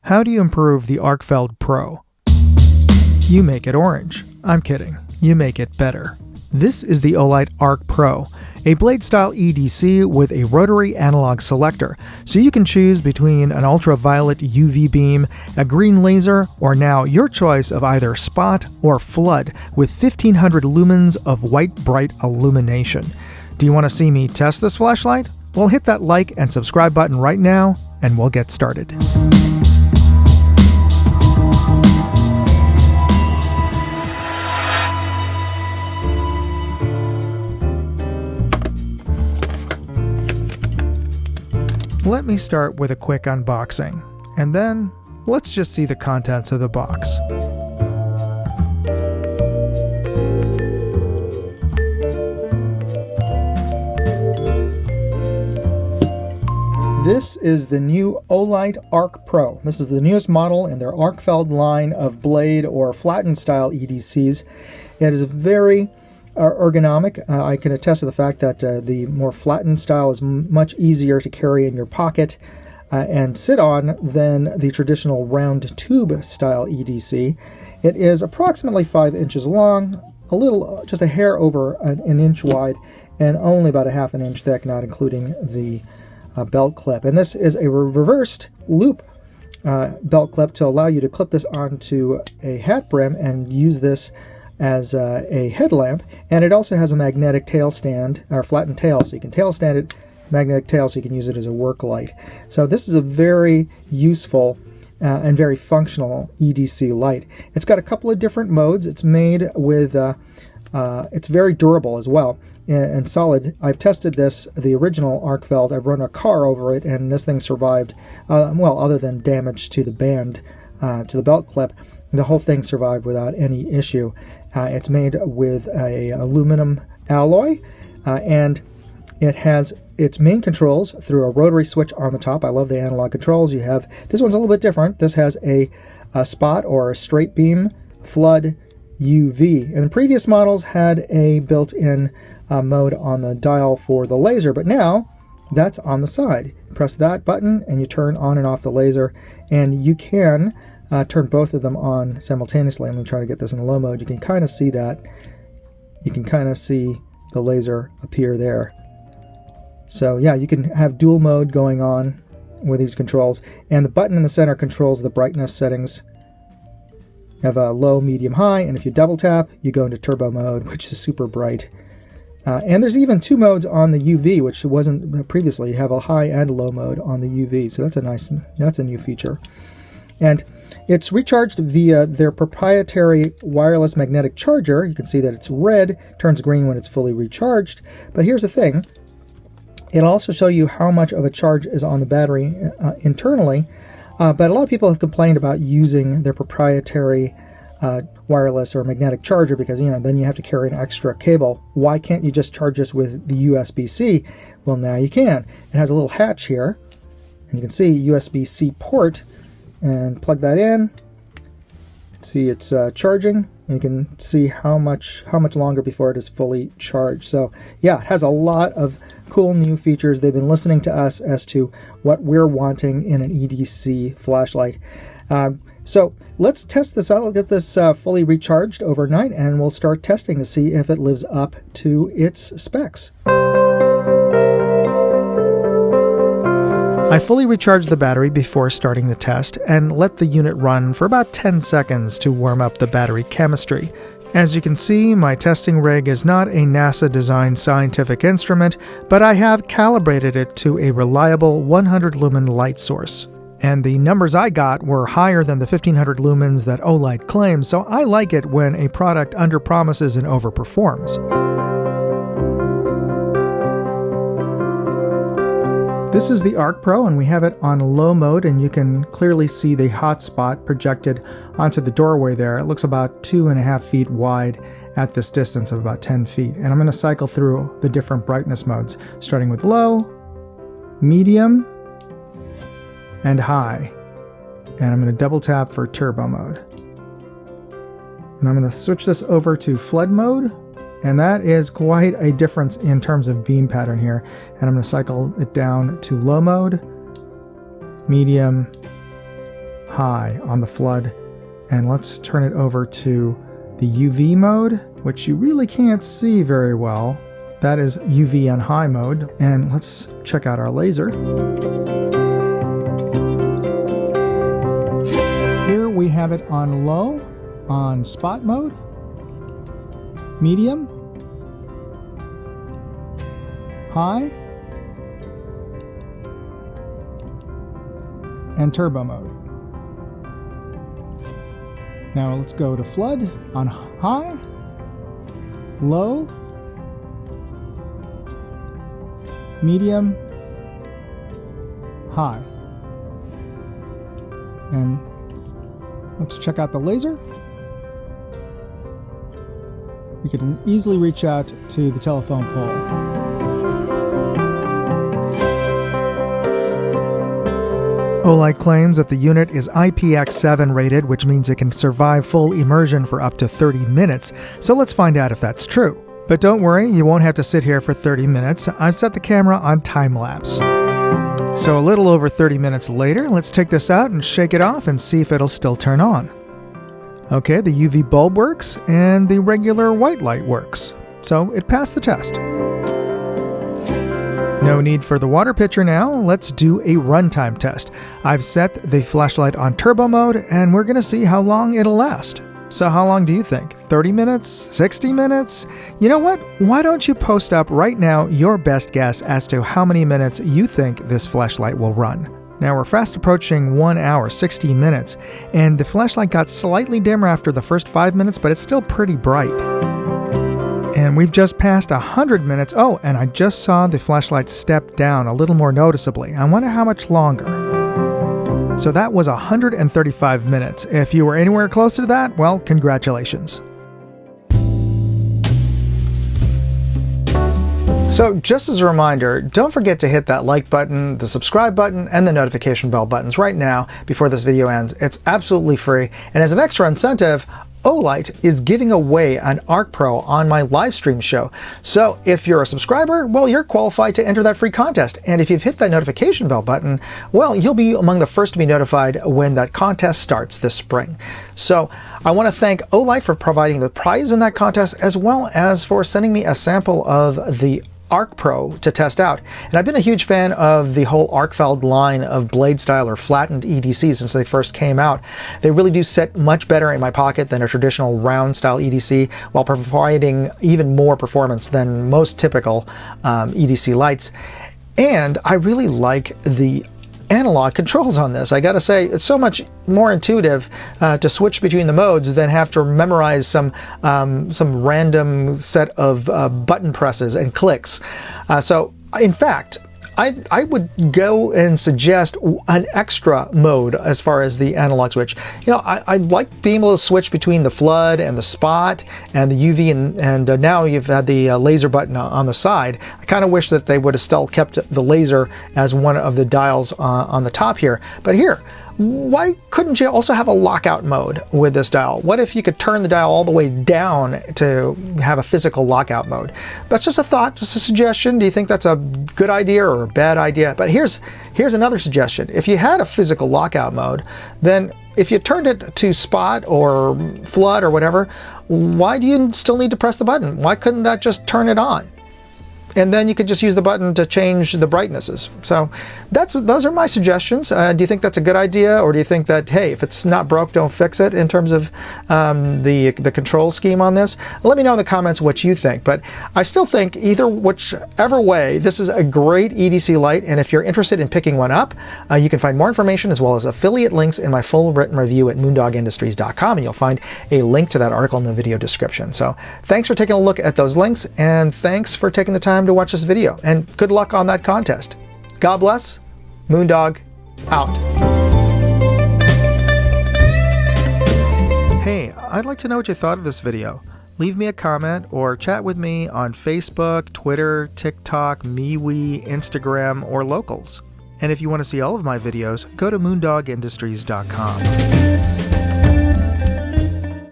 How do you improve the Arkfeld Pro? You make it orange. I'm kidding. You make it better. This is the OLight ArkPro, a blade-style EDC with a rotary analog selector, so you can choose between an ultraviolet UV beam, a green laser, or now your choice of either spot or flood with 1500 lumens of white bright illumination. Do you want to see me test this flashlight? Well, hit that like and subscribe button right now, and we'll get started. Let me start with a quick unboxing, and then let's just see the contents of the box. This is the new OLight ArkPro. This is the newest model in their Arkfeld line of blade or flattened style EDCs. It is very ergonomic. I can attest to the fact that the more flattened style is much easier to carry in your pocket and sit on than the traditional round tube style EDC. It is approximately 5 inches long, just a hair over an inch wide, and only about a half an inch thick, not including the belt clip. And this is a reversed loop belt clip to allow you to clip this onto a hat brim and use this as a headlamp, and it also has a magnetic tail stand, or flattened tail, so you can tail stand it, magnetic tail, so you can use it as a work light. So this is a very useful and very functional EDC light. It's got a couple of different modes. It's made with, it's very durable as well and solid. I've tested this, the original Arkfeld. I've run a car over it, and this thing survived, well, other than damage to the band, to the belt clip. The whole thing survived without any issue. It's made with a aluminum alloy, and it has its main controls through a rotary switch on the top. I love the analog controls. You have, this one's a little bit different. This has a spot or a straight beam, flood, UV. And the previous models had a built-in mode on the dial for the laser, but now that's on the side. Press that button and you turn on and off the laser, and you can turn both of them on simultaneously. I'm going to try to get this in low mode. You can kind of see that. You can kind of see the laser appear there. So yeah, you can have dual mode going on with these controls. And the button in the center controls the brightness settings. You have a low, medium, high, and if you double tap, you go into turbo mode, which is super bright. And there's even 2 modes on the UV, which wasn't previously. You have a high and a low mode on the UV, so that's a new feature. And it's recharged via their proprietary wireless magnetic charger. You can see that it's red, turns green when it's fully recharged. But here's the thing. It'll also show you how much of a charge is on the battery internally. But a lot of people have complained about using their proprietary wireless or magnetic charger because, then you have to carry an extra cable. Why can't you just charge this with the USB-C? Well, now you can. It has a little hatch here, and you can see USB-C port. And plug that in. See it's charging. And you can see how much longer before it is fully charged. So yeah, it has a lot of cool new features. They've been listening to us as to what we're wanting in an EDC flashlight. So let's test this out. I'll get this fully recharged overnight, and we'll start testing to see if it lives up to its specs. I fully recharged the battery before starting the test and let the unit run for about 10 seconds to warm up the battery chemistry. As you can see, my testing rig is not a NASA-designed scientific instrument, but I have calibrated it to a reliable 100 lumen light source. And the numbers I got were higher than the 1500 lumens that OLight claims, so I like it when a product underpromises and overperforms. This is the ArkPro, and we have it on low mode, and you can clearly see the hotspot projected onto the doorway there. It looks about 2.5 feet wide at this distance of about 10 feet. And I'm going to cycle through the different brightness modes, starting with low, medium, and high. And I'm going to double tap for turbo mode. And I'm going to switch this over to flood mode. And that is quite a difference in terms of beam pattern here. And I'm going to cycle it down to low mode, medium, high on the flood. And let's turn it over to the UV mode, which you really can't see very well. That is UV on high mode. And let's check out our laser. Here we have it on low, on spot mode, medium, high, and turbo mode. Now let's go to flood on high, low, medium, high. And let's check out the laser. We can easily reach out to the telephone pole. OLight claims that the unit is IPX7 rated, which means it can survive full immersion for up to 30 minutes, so let's find out if that's true. But don't worry, you won't have to sit here for 30 minutes. I've set the camera on time-lapse. So a little over 30 minutes later, let's take this out and shake it off and see if it'll still turn on. Okay, the UV bulb works, and the regular white light works. So it passed the test. No need for the water pitcher now. Let's do a runtime test. I've set the flashlight on turbo mode, and we're going to see how long it'll last. So how long do you think? 30 minutes? 60 minutes? You know what? Why don't you post up right now your best guess as to how many minutes you think this flashlight will run? Now we're fast approaching 1 hour, 60 minutes, and the flashlight got slightly dimmer after the first 5 minutes, but it's still pretty bright. And we've just passed 100 minutes. Oh, and I just saw the flashlight step down a little more noticeably. I wonder how much longer. So that was 135 minutes. If you were anywhere close to that, well, congratulations. So just as a reminder, don't forget to hit that like button, the subscribe button, and the notification bell buttons right now before this video ends. It's absolutely free. And as an extra incentive, OLight is giving away an ArkPro on my live stream show. So if you're a subscriber, well, you're qualified to enter that free contest. And if you've hit that notification bell button, well, you'll be among the first to be notified when that contest starts this spring. So I want to thank OLight for providing the prize in that contest, as well as for sending me a sample of the ArkPro to test out. And I've been a huge fan of the whole Arkfeld line of blade style or flattened EDCs since they first came out. They really do sit much better in my pocket than a traditional round style EDC, while providing even more performance than most typical EDC lights. And I really like the analog controls on this. I gotta say, it's so much more intuitive to switch between the modes than have to memorize some random set of button presses and clicks. So in fact, I would go and suggest an extra mode as far as the analog switch. You know, I like being able to switch between the flood and the spot and the UV, and now you've had the laser button on the side. I kind of wish that they would have still kept the laser as one of the dials on the top here. But here, why couldn't you also have a lockout mode with this dial? What if you could turn the dial all the way down to have a physical lockout mode? That's just a thought, just a suggestion. Do you think that's a good idea or a bad idea? But here's another suggestion. If you had a physical lockout mode, then if you turned it to spot or flood or whatever, why do you still need to press the button? Why couldn't that just turn it on? And then you could just use the button to change the brightnesses. So those are my suggestions. Do you think that's a good idea, or do you think that, hey, if it's not broke, don't fix it in terms of the control scheme on this? Let me know in the comments what you think. But I still think whichever way, this is a great EDC light. And if you're interested in picking one up, you can find more information as well as affiliate links in my full written review at moondogindustries.com. And you'll find a link to that article in the video description. So thanks for taking a look at those links, and thanks for taking the time to watch this video, and good luck on that contest. God bless. Moondog out. Hey, I'd like to know what you thought of this video. Leave me a comment or chat with me on Facebook, Twitter, TikTok, MeWe, Instagram, or Locals. And if you want to see all of my videos, go to moondogindustries.com.